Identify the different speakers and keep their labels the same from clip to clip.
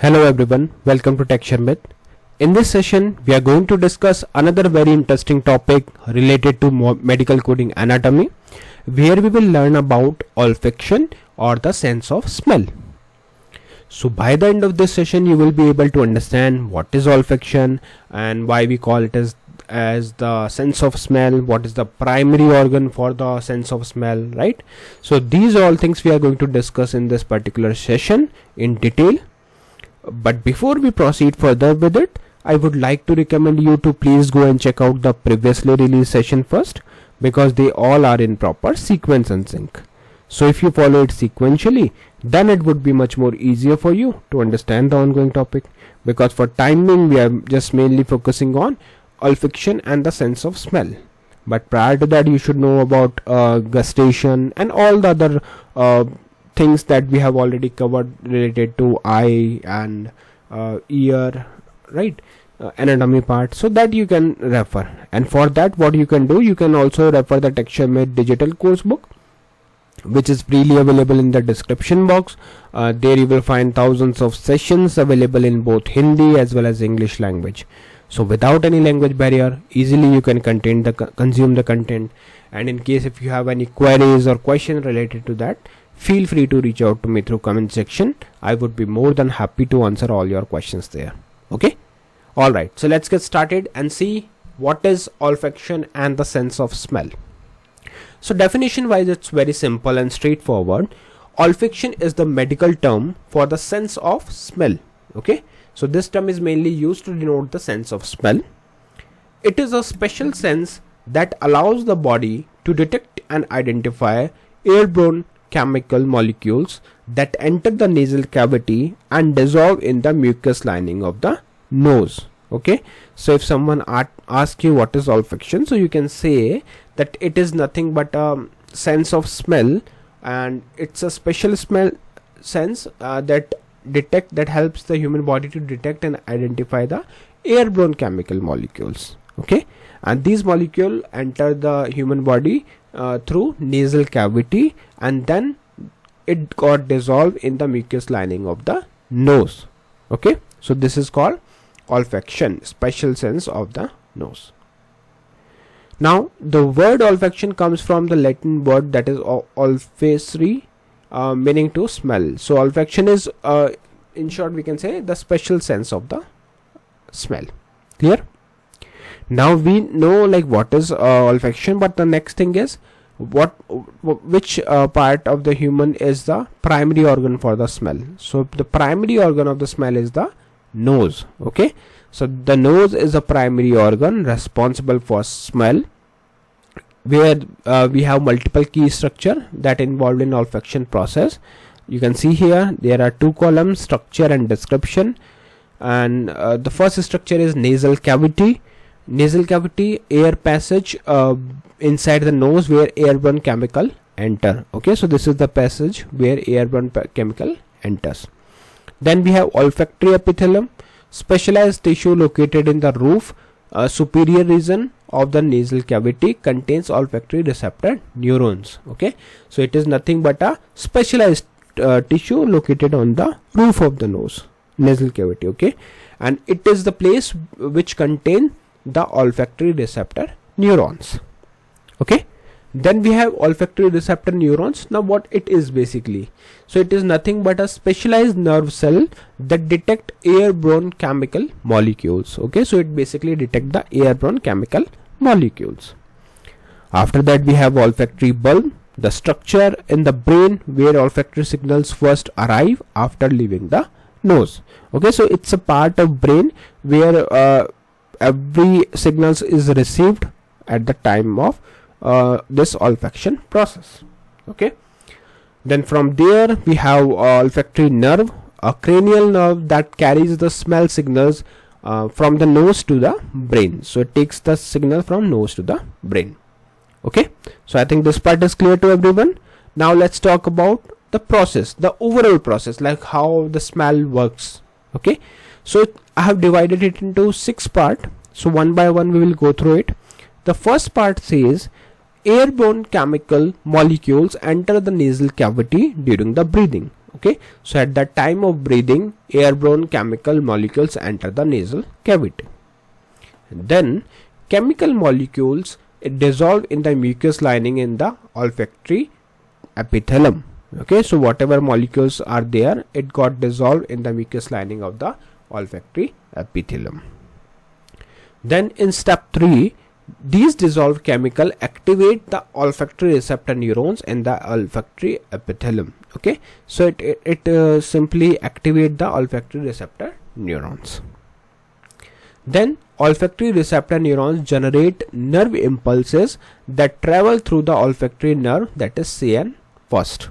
Speaker 1: Hello everyone, welcome to Sharmit. In this session, we are going to discuss another very interesting topic related to medical coding anatomy, where we will learn about olfaction or the sense of smell. So by the end of this session, you will be able to understand what is olfaction and why we call it as the sense of smell, what is the primary organ for the sense of smell, right? So these are all things we are going to discuss in this particular session in detail. But before we proceed further with it, I would like to recommend you to please go and check out the previously released session first, because they all are in proper sequence and sync. So if you follow it sequentially, then it would be much more easier for you to understand the ongoing topic, because for timing we are just mainly focusing on olfaction and the sense of smell. But prior to that, you should know about gustation and all the other things that we have already covered related to eye and ear, right? Anatomy part, so that you can refer. And for that, what you can do, you can also refer the Sharmit digital course book, which is freely available in the description box. There you will find thousands of sessions available in both Hindi as well as English language. So without any language barrier, easily you can consume the content. And in case if you have any queries or questions related to that, feel free to reach out to me through comment section. I would be more than happy to answer all your questions there. Okay. Alright, so let's get started and see what is olfaction and the sense of smell. So definition wise, it's very simple and straightforward. Olfaction is the medical term for the sense of smell. Okay. So this term is mainly used to denote the sense of smell. It is a special sense that allows the body to detect and identify airborne chemical molecules that enter the nasal cavity and dissolve in the mucous lining of the nose. Okay, so if someone asks you what is olfaction, so you can say that it is nothing but a sense of smell, and it's a special smell sense that helps the human body to detect and identify the airborne chemical molecules. Okay, and these molecules enter the human body through nasal cavity, and then it got dissolved in the mucous lining of the nose. Okay, so this is called olfaction, special sense of the nose. Now the word olfaction comes from the Latin word that is olfactory, meaning to smell. So olfaction is in short we can say the special sense of the smell. Clear? Now we know like what is olfaction, but the next thing is which part of the human is the primary organ for the smell. So the primary organ of the smell is the nose. Okay, so the nose is a primary organ responsible for smell, where we have multiple key structure that involved in olfaction process. You can see here there are two columns, structure and description, and the first structure is nasal cavity. Nasal cavity, air passage inside the nose where airborne chemical enter. Okay, so this is the passage where airborne chemical enters. Then we have olfactory epithelium, specialized tissue located in the roof superior region of the nasal cavity, contains olfactory receptor neurons. Okay, so it is nothing but a specialized tissue located on the roof of the nose, nasal cavity. Okay, and it is the place which contains the olfactory receptor neurons. Okay, then we have olfactory receptor neurons. Now what it is basically, so it is nothing but a specialized nerve cell that detect airborne chemical molecules. Okay, so it basically detect the airborne chemical molecules. After that we have olfactory bulb, the structure in the brain where olfactory signals first arrive after leaving the nose. Okay, so it's a part of brain where every signals is received at the time of this olfaction process. Okay, then from there we have olfactory nerve, a cranial nerve that carries the smell signals from the nose to the brain. So it takes the signal from nose to the brain. Okay, so I think this part is clear to everyone. Now let's talk about the process, the overall process, like how the smell works. Okay, so I have divided it into 6 parts. So one by one we will go through it. The first part says airborne chemical molecules enter the nasal cavity during the breathing. Okay, so at the time of breathing, airborne chemical molecules enter the nasal cavity. Then chemical molecules dissolve in the mucous lining in the olfactory epithelium. Okay, so whatever molecules are there, it got dissolved in the mucous lining of the olfactory epithelium. Then in step 3, these dissolved chemical activate the olfactory receptor neurons in the olfactory epithelium. Okay, so it simply activate the olfactory receptor neurons. Then olfactory receptor neurons generate nerve impulses that travel through the olfactory nerve, that is CN first.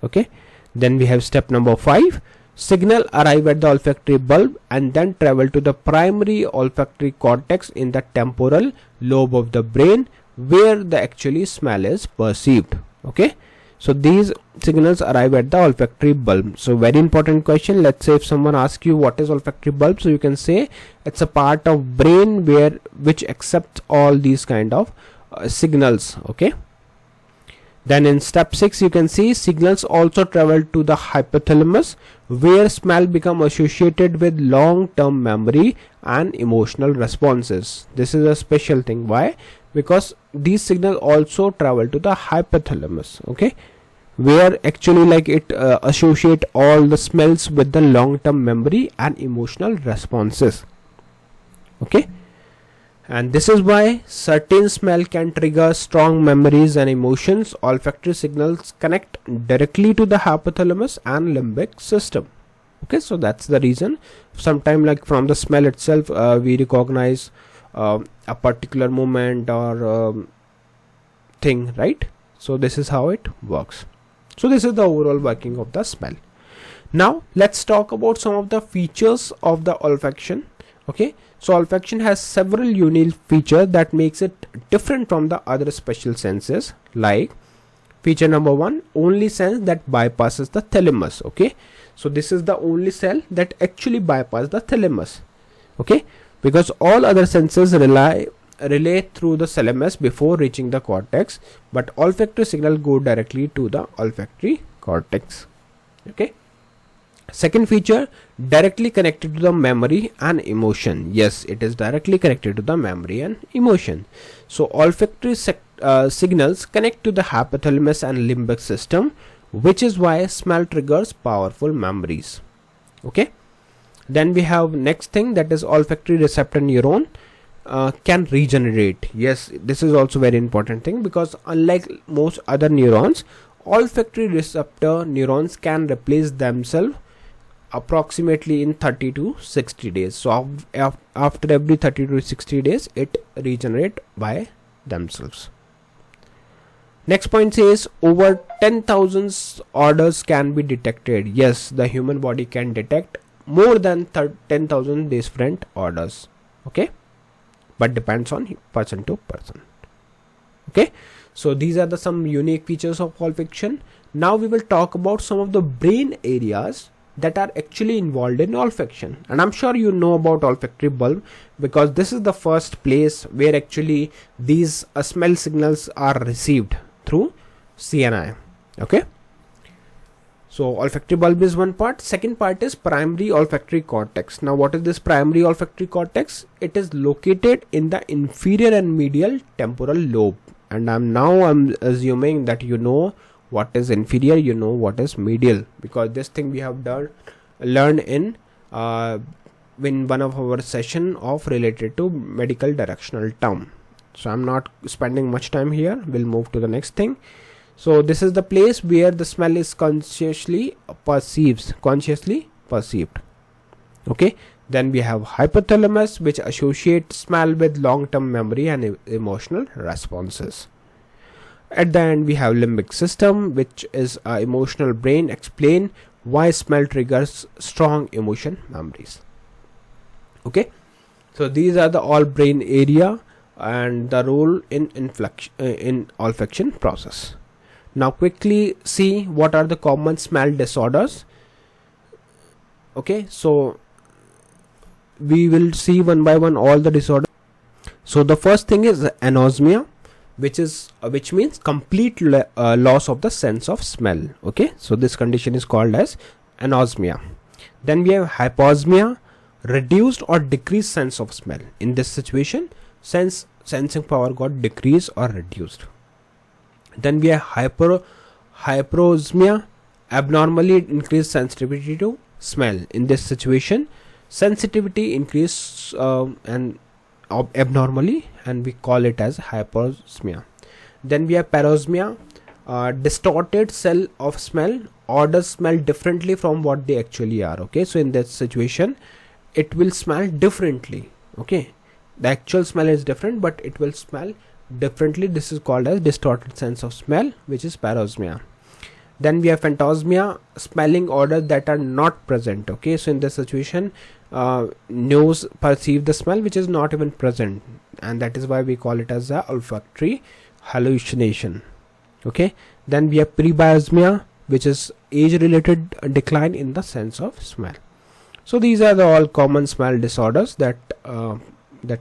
Speaker 1: Okay, then we have step number 5. Signal arrive at the olfactory bulb and then travel to the primary olfactory cortex in the temporal lobe of the brain, where the actually smell is perceived. Okay, so these signals arrive at the olfactory bulb. So very important question. Let's say if someone asks you what is olfactory bulb, so you can say it's a part of brain which accepts all these kind of signals. Okay, then in step 6, you can see signals also travel to the hypothalamus, where smell become associated with long-term memory and emotional responses. This is a special thing. Why? Because these signals also travel to the hypothalamus. Okay, where actually like it associate all the smells with the long-term memory and emotional responses. Okay, and this is why certain smell can trigger strong memories and emotions. Olfactory signals connect directly to the hypothalamus and limbic system. Okay, so that's the reason. Sometime like from the smell itself, we recognize a particular moment or thing, right? So this is how it works. So this is the overall working of the smell. Now let's talk about some of the features of the olfaction. Okay, so olfaction has several unique features that makes it different from the other special senses. Like feature number 1, only sense that bypasses the thalamus. Okay, so this is the only cell that actually bypasses the thalamus. Okay, because all other senses relay through the thalamus before reaching the cortex, but olfactory signal go directly to the olfactory cortex. Okay, second feature, directly connected to the memory and emotion. Yes, it is directly connected to the memory and emotion. So olfactory signals connect to the hypothalamus and limbic system, which is why smell triggers powerful memories. Okay, then we have next thing, that is olfactory receptor neuron can regenerate. Yes, this is also very important thing, because unlike most other neurons, olfactory receptor neurons can replace themselves approximately in 30 to 60 days. So after every 30 to 60 days it regenerate by themselves. Next point says over 10,000 odors can be detected. Yes, the human body can detect more than 10,000 different odors. Okay, but depends on person to person. Okay, so these are the some unique features of olfaction. Now we will talk about some of the brain areas that are actually involved in olfaction, and I'm sure you know about olfactory bulb, because this is the first place where actually these smell signals are received through CNI. Okay, so olfactory bulb is one part. Second part is primary olfactory cortex. Now what is this primary olfactory cortex? It is located in the inferior and medial temporal lobe, and I'm assuming that you know what is inferior, you know what is medial, because this thing we have learned in one of our session of related to medical directional term. So I'm not spending much time here. We'll move to the next thing. So this is the place where the smell is consciously perceived. Okay, then we have hypothalamus, which associates smell with long-term memory and emotional responses. At the end we have limbic system, which is emotional brain, explain why smell triggers strong emotion memories. Okay, so these are the all brain area and the role in olfaction process. Now quickly see what are the common smell disorders. Okay, so we will see one by one all the disorders. So the first thing is anosmia. which means complete loss of the sense of smell. Okay, so this condition is called as anosmia. Then we have hyposmia, reduced or decreased sense of smell. In this situation, sensing power got decreased or reduced. Then we have hyperosmia, abnormally increased sensitivity to smell. In this situation, sensitivity increased and abnormally, and we call it as hyperosmia. Then we have parosmia, distorted cell of smell. Odors smell differently from what they actually are. Okay, so in that situation, it will smell differently. Okay, the actual smell is different, but it will smell differently. This is called as distorted sense of smell, which is parosmia. Then we have phantosmia, smelling odors that are not present. Okay, so in this situation, nose perceive the smell which is not even present, and that is why we call it as a olfactory hallucination. Okay, then we have prebiosmia, which is age related decline in the sense of smell. So these are the all common smell disorders that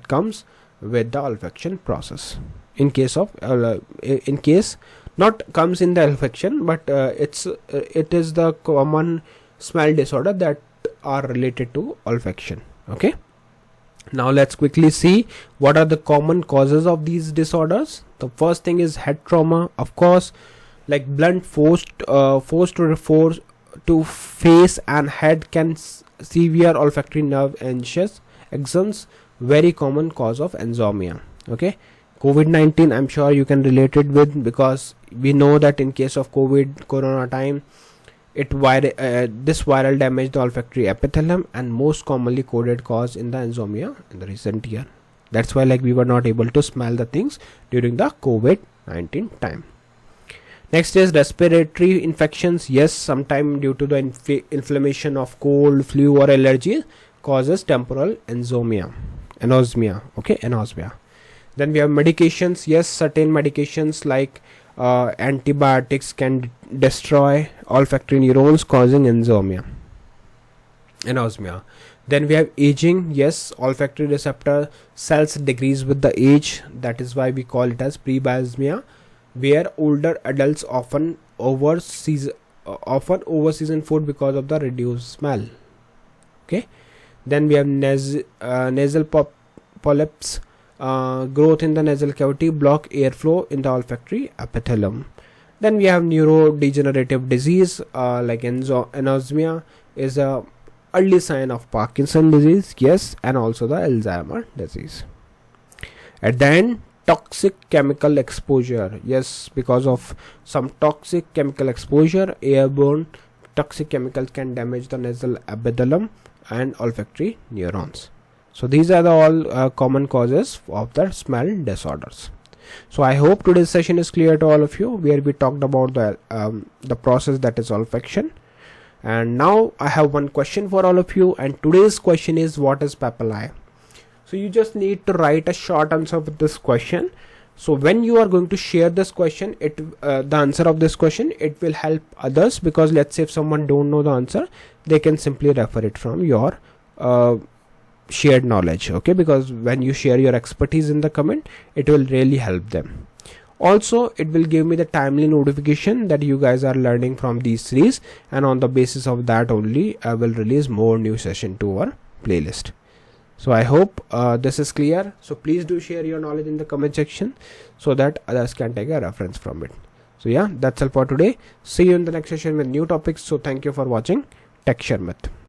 Speaker 1: comes with the olfaction process. In case not comes in the olfaction, but it is the common smell disorder that are related to olfaction. Okay, now let's quickly see what are the common causes of these disorders. The first thing is head trauma, of course, like blunt force to face and head can severe olfactory nerve exams, very common cause of anosmia. Okay, COVID-19, I'm sure you can relate it with, because we know that in case of corona time, this viral damaged the olfactory epithelium and most commonly coded cause in the anosmia in the recent year. That's why we were not able to smell the things during the COVID-19 time. Next is respiratory infections. Yes, sometime due to the inflammation of cold, flu or allergy causes temporal anosmia. Okay, anosmia. Then we have medications. Yes, certain medications like antibiotics can destroy olfactory neurons, causing anosmia. Then we have aging. Yes, olfactory receptor cells decrease with the age. That is why we call it as prebiosmia, where older adults often overseason food because of the reduced smell. Okay. Then we have nasal polyps, growth in the nasal cavity, block airflow in the olfactory epithelium. Then we have neurodegenerative disease like anosmia is a early sign of Parkinson disease. Yes, and also the Alzheimer disease. At the end, toxic chemical exposure. Yes, because of some toxic chemical exposure, airborne toxic chemicals can damage the nasal epithelium and olfactory neurons. So these are the all common causes of the smell disorders. So I hope today's session is clear to all of you, where we talked about the process that is olfaction. And now I have one question for all of you, and today's question is, what is papillae? So you just need to write a short answer for this question. So when you are going to share this question, the answer of this question, it will help others, because let's say if someone don't know the answer, they can simply refer it from your shared knowledge. Okay, because when you share your expertise in the comment, it will really help them. Also, it will give me the timely notification that you guys are learning from these series, and on the basis of that only I will release more new session to our playlist. So I hope this is clear. So please do share your knowledge in the comment section so that others can take a reference from it. So yeah, that's all for today. See you in the next session with new topics. So thank you for watching Tech Sharmit.